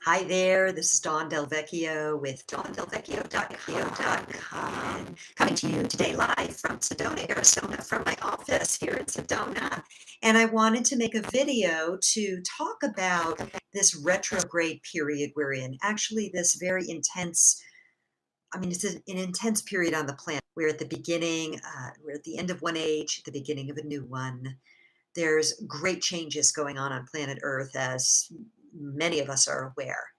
Hi there, this is Dawn Del Vecchio with DawnDelVecchio.com, coming to you today live from Sedona, Arizona, from my office here in Sedona. And I wanted to make a video to talk about this retrograde period we're in. Actually, this very intense, it's an intense period on the planet. We're at the beginning, we're at the end of one age, the beginning of a new one. There's great changes going on planet Earth, as many of us are aware.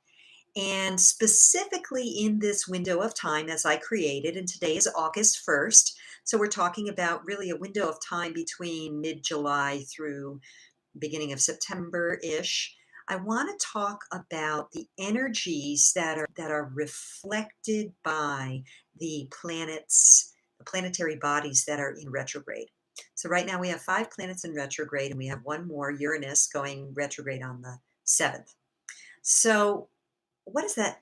And specifically in this window of time as I created, and today is August 1st. So we're talking about really a window of time between mid-July through beginning of September-ish. I want to talk about the energies that are reflected by the planets, the planetary bodies that are in retrograde. So right now we have 5 planets in retrograde, and we have one more, Uranus, going retrograde on the 7th. So what does that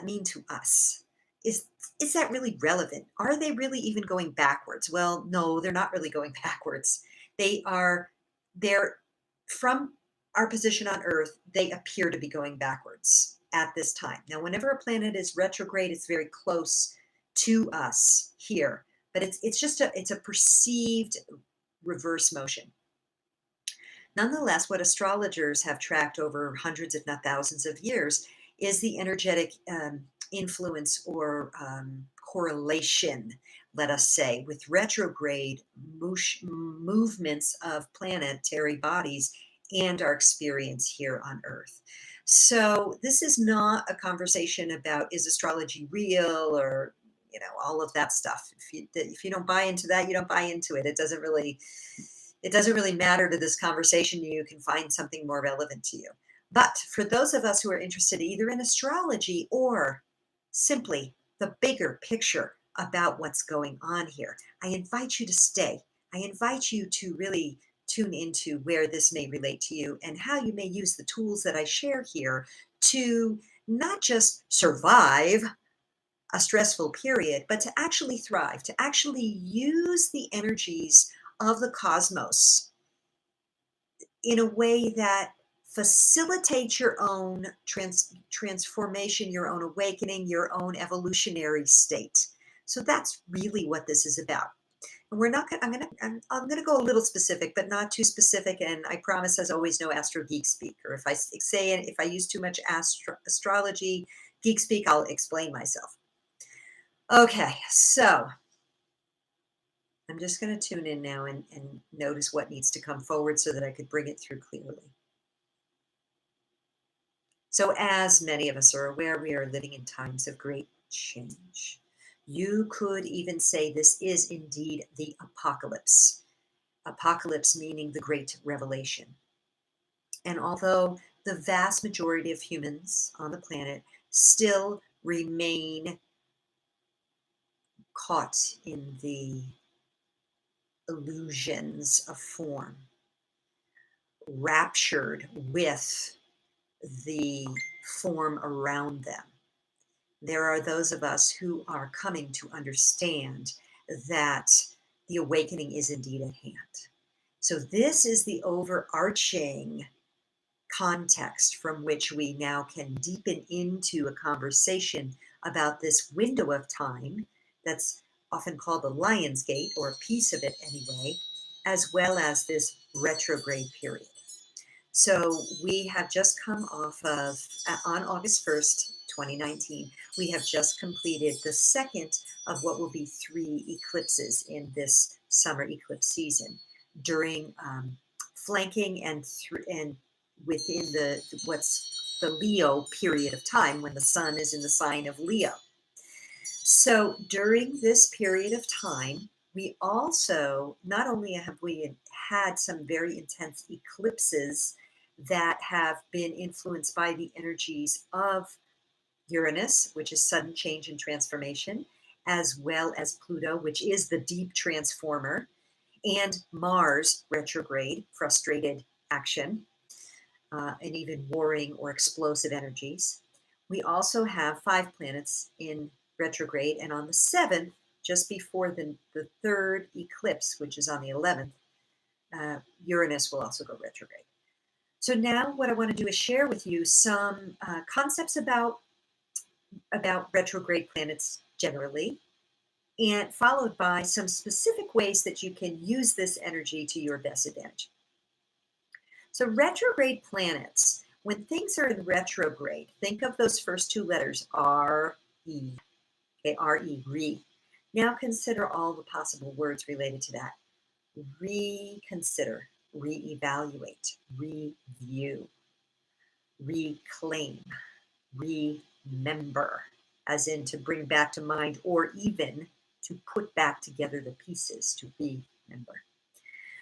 mean to us? Is is that really relevant? Are they really even going backwards? Well, no, they're not really going backwards. They're from our position on Earth, they appear to be going backwards at this time. Now, whenever a planet is retrograde, it's very close to us here, but it's a perceived reverse motion. Nonetheless, what astrologers have tracked over hundreds, if not thousands of years, is the energetic influence or correlation, let us say, with retrograde movements of planetary bodies and our experience here on Earth. So this is not a conversation about is astrology real or all of that stuff. If you don't buy into that, you don't buy into it. It doesn't really matter to this conversation. You can find something more relevant to you. But for those of us who are interested either in astrology or simply the bigger picture about what's going on here, I invite you to stay. I invite you to really tune into where this may relate to you and how you may use the tools that I share here to not just survive a stressful period, but to actually thrive, to actually use the energies of the cosmos in a way that facilitates your own transformation, your own awakening, your own evolutionary state. So that's really what this is about. And we're not. I'm gonna go a little specific, but not too specific. And I promise, as always, no astro geek speak. Or if I use too much astrology geek speak, I'll explain myself. Okay, so I'm just going to tune in now and notice what needs to come forward so that I could bring it through clearly. So, as many of us are aware, we are living in times of great change. You could even say this is indeed the apocalypse. Apocalypse meaning the great revelation. And although the vast majority of humans on the planet still remain caught in the illusions of form, raptured with the form around them, there are those of us who are coming to understand that the awakening is indeed at hand. So, this is the overarching context from which we now can deepen into a conversation about this window of time that's often called the Lion's Gate, or a piece of it anyway, as well as this retrograde period. So we have just come off of, on August 1st, 2019, we have just completed the second of what will be 3 eclipses in this summer eclipse season during flanking and within what's the Leo period of time when the sun is in the sign of Leo. So during this period of time, we also, not only have we had some very intense eclipses that have been influenced by the energies of Uranus, which is sudden change and transformation, as well as Pluto, which is the deep transformer, and Mars, retrograde, frustrated action, and even warring or explosive energies. We also have 5 planets in retrograde, and on the 7th, just before the third eclipse, which is on the 11th, Uranus will also go retrograde. So now what I want to do is share with you some concepts about retrograde planets generally, and followed by some specific ways that you can use this energy to your best advantage. So retrograde planets, when things are in retrograde, think of those first two letters, R-E. Okay, R-E, re. Now consider all the possible words related to that. Reconsider, reevaluate, review, reclaim, remember, as in to bring back to mind, or even to put back together the pieces, to remember.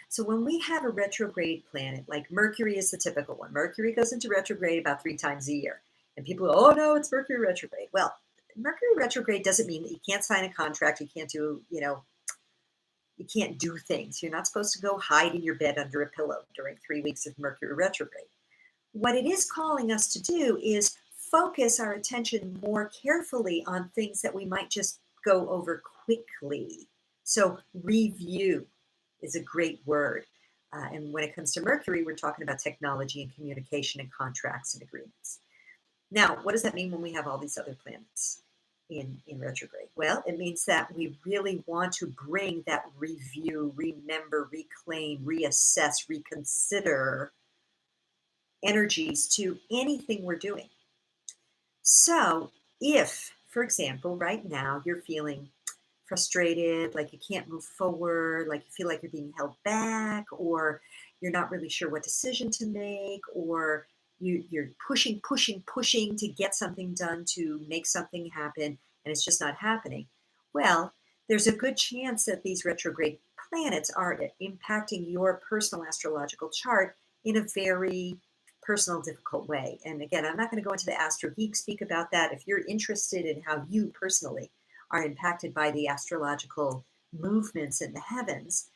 So when we have a retrograde planet, like Mercury is the typical one. Mercury goes into retrograde about 3 times a year. And people, oh no, it's Mercury retrograde. Well, Mercury retrograde doesn't mean that you can't sign a contract, you can't do, you can't do things. You're not supposed to go hide in your bed under a pillow during 3 weeks of Mercury retrograde. What it is calling us to do is focus our attention more carefully on things that we might just go over quickly. So review is a great word. And when it comes to Mercury, we're talking about technology and communication and contracts and agreements. Now, what does that mean when we have all these other planets in retrograde? Well, it means that we really want to bring that review, remember, reclaim, reassess, reconsider energies to anything we're doing. So if, for example, right now you're feeling frustrated, like you can't move forward, like you feel like you're being held back, or you're not really sure what decision to make, or you're pushing to get something done, to make something happen, and it's just not happening. Well, there's a good chance that these retrograde planets are impacting your personal astrological chart in a very personal, difficult way. And again, I'm not going to go into the Astro Geek speak about that. If you're interested in how you personally are impacted by the astrological movements in the heavens,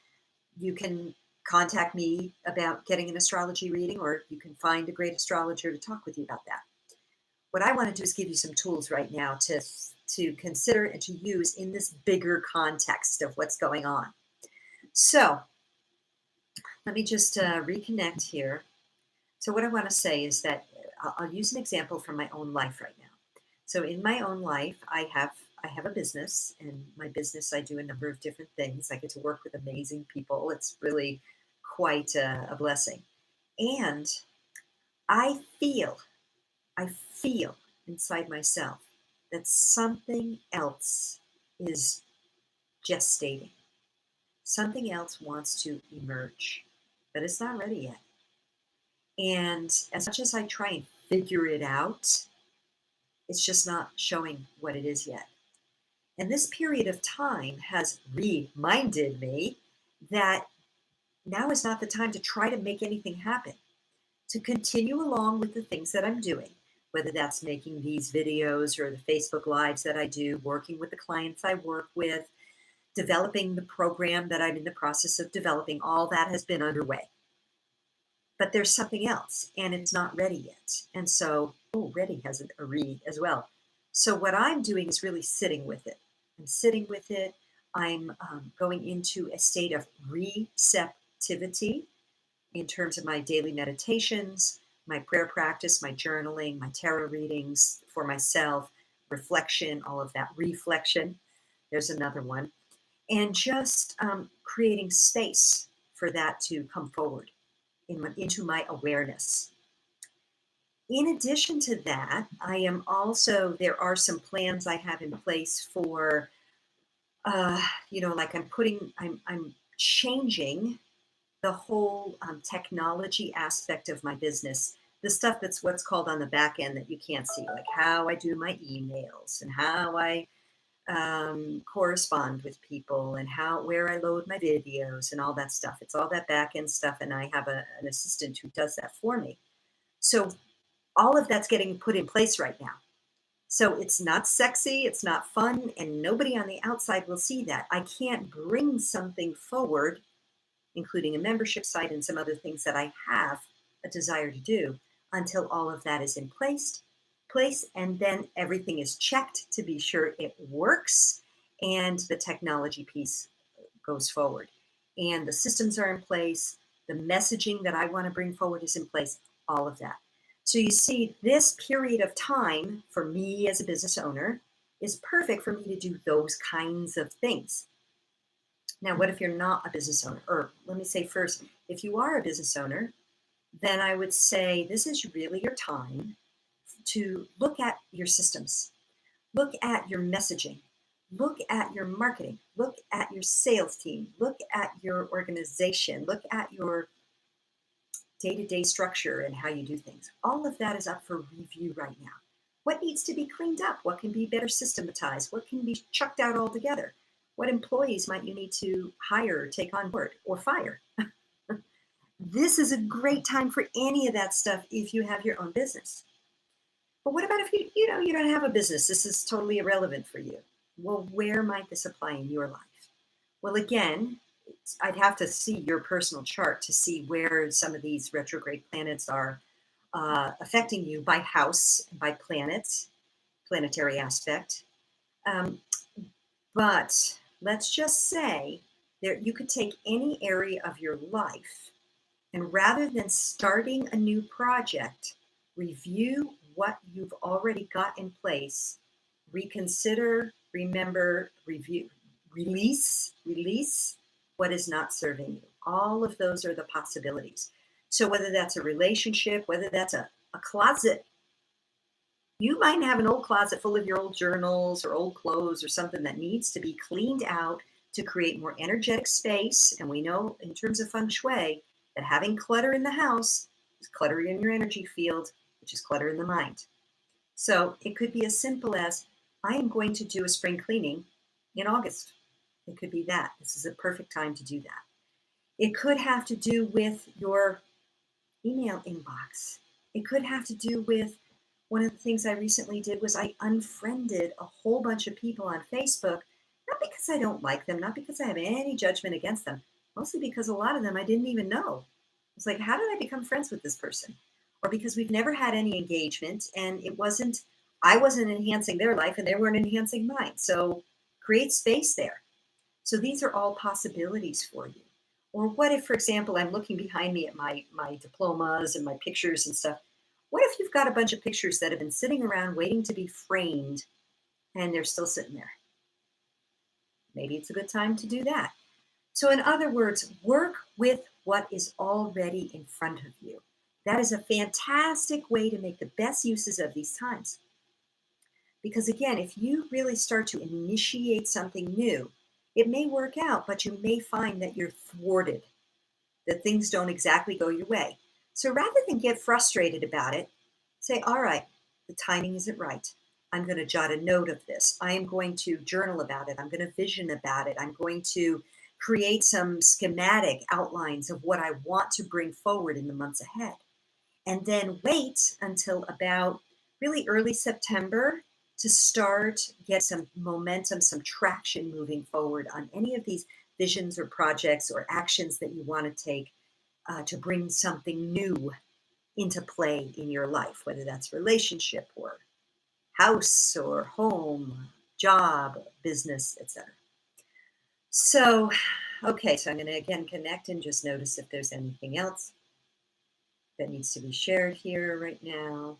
you can contact me about getting an astrology reading, or you can find a great astrologer to talk with you about that. What I want to do is give you some tools right now to consider and to use in this bigger context of what's going on. So let me just reconnect here. So what I want to say is that I'll use an example from my own life right now. So in my own life, I have a business, and my business, I do a number of different things. I get to work with amazing people. It's really quite a blessing. And I feel, I feel inside myself that something else is gestating. Something else wants to emerge, but it's not ready yet. And as much as I try and figure it out, it's just not showing what it is yet. And this period of time has reminded me that now is not the time to try to make anything happen, to continue along with the things that I'm doing, whether that's making these videos or the Facebook Lives that I do, working with the clients I work with, developing the program that I'm in the process of developing. All that has been underway. But there's something else, and it's not ready yet. And so, oh, ready has a read as well. So what I'm doing is really sitting with it. I'm sitting with it. I'm going into a state of receptivity in terms of my daily meditations, my prayer practice, my journaling, my tarot readings for myself, reflection, all of that reflection. There's another one. And just creating space for that to come forward into my awareness. In addition to that, I am also, there are some plans I have in place for, like I'm changing the whole technology aspect of my business, the stuff that's what's called on the back end that you can't see, like how I do my emails and how I correspond with people and where I load my videos and all that stuff. It's all that back end stuff, and I have an assistant who does that for me. So all of that's getting put in place right now. So it's not sexy, it's not fun, and nobody on the outside will see that. I can't bring something forward, including a membership site and some other things that I have a desire to do, until all of that is in place, and then everything is checked to be sure it works, and the technology piece goes forward, and the systems are in place, the messaging that I want to bring forward is in place. all of that. So you see, this period of time for me as a business owner is perfect for me to do those kinds of things. Now, what if you're not a business owner? Or let me say first, if you are a business owner, then I would say this is really your time to look at your systems, look at your messaging, look at your marketing, look at your sales team, look at your organization, look at your day-to-day structure and how you do things. All of that is up for review right now. What needs to be cleaned up? What can be better systematized? What can be chucked out altogether? What employees might you need to hire or take on board or fire? This is a great time for any of that stuff if you have your own business. But what about if you don't have a business? This is totally irrelevant for you. Well, where might this apply in your life? Well, again, I'd have to see your personal chart to see where some of these retrograde planets are affecting you by house, by planet, planetary aspect. Um, but let's just say that you could take any area of your life and rather than starting a new project, review what you've already got in place, reconsider, remember, review, release what is not serving you. All of those are the possibilities. So whether that's a relationship, whether that's a closet, you might have an old closet full of your old journals or old clothes or something that needs to be cleaned out to create more energetic space. And we know in terms of feng shui that having clutter in the house is clutter in your energy field, which is clutter in the mind. So it could be as simple as I am going to do a spring cleaning in August. It could be that. This is a perfect time to do that. It could have to do with your email inbox. It could have to do with one of the things I recently did was I unfriended a whole bunch of people on Facebook, not because I don't like them, not because I have any judgment against them, mostly because a lot of them I didn't even know. It's like, how did I become friends with this person? Or because we've never had any engagement and I wasn't enhancing their life and they weren't enhancing mine. So create space there. So these are all possibilities for you. Or what if, for example, I'm looking behind me at my diplomas and my pictures and stuff. What if you've got a bunch of pictures that have been sitting around waiting to be framed and they're still sitting there? Maybe it's a good time to do that. So in other words, work with what is already in front of you. That is a fantastic way to make the best uses of these times. Because again, if you really start to initiate something new, it may work out, but you may find that you're thwarted, that things don't exactly go your way. So rather than get frustrated about it, say, all right, the timing isn't right. I'm going to jot a note of this. I am going to journal about it. I'm going to vision about it. I'm going to create some schematic outlines of what I want to bring forward in the months ahead. And then wait until about really early September to start get some momentum, some traction moving forward on any of these visions or projects or actions that you want to take to bring something new into play in your life, whether that's relationship or house or home, job, business, etc. So, okay, so I'm going to again connect and just notice if there's anything else that needs to be shared here right now.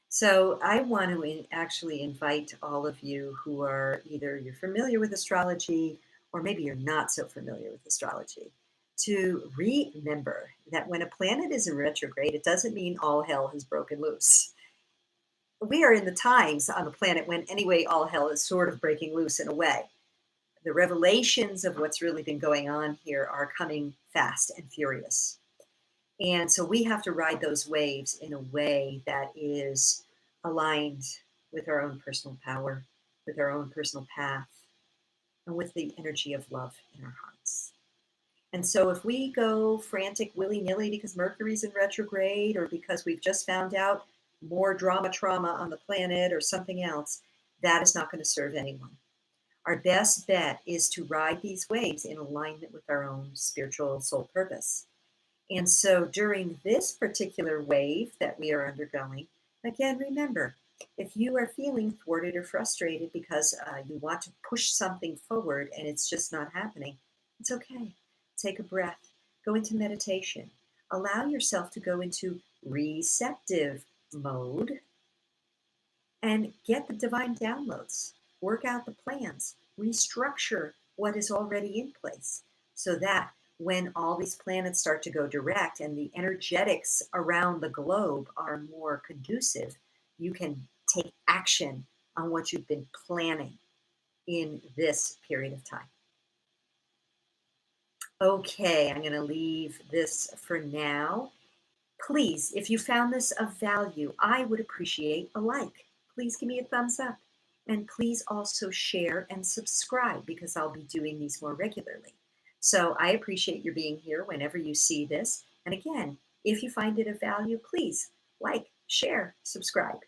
So I want to actually invite all of you who are either you're familiar with astrology or maybe you're not so familiar with astrology to remember that when a planet is in retrograde, it doesn't mean all hell has broken loose. We are in the times on the planet when anyway all hell is sort of breaking loose in a way. The revelations of what's really been going on here are coming fast and furious. And so we have to ride those waves in a way that is aligned with our own personal power, with our own personal path, and with the energy of love in our hearts. And so if we go frantic willy-nilly because Mercury's in retrograde or because we've just found out more trauma on the planet or something else, that is not going to serve anyone. Our best bet is to ride these waves in alignment with our own spiritual soul purpose. And so during this particular wave that we are undergoing, again, remember, if you are feeling thwarted or frustrated because you want to push something forward and it's just not happening, it's okay. Take a breath, go into meditation, allow yourself to go into receptive mode and get the divine downloads, work out the plans, restructure what is already in place so that when all these planets start to go direct and the energetics around the globe are more conducive, you can take action on what you've been planning in this period of time. Okay, I'm going to leave this for now. Please, if you found this of value, I would appreciate a like. Please give me a thumbs up. And please also share and subscribe because I'll be doing these more regularly. So I appreciate your being here whenever you see this. And again, if you find it of value, please like, share, subscribe.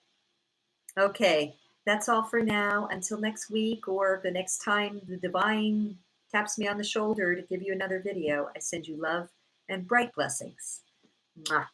Okay, that's all for now. Until next week or the next time the divine taps me on the shoulder to give you another video, I send you love and bright blessings. Mwah.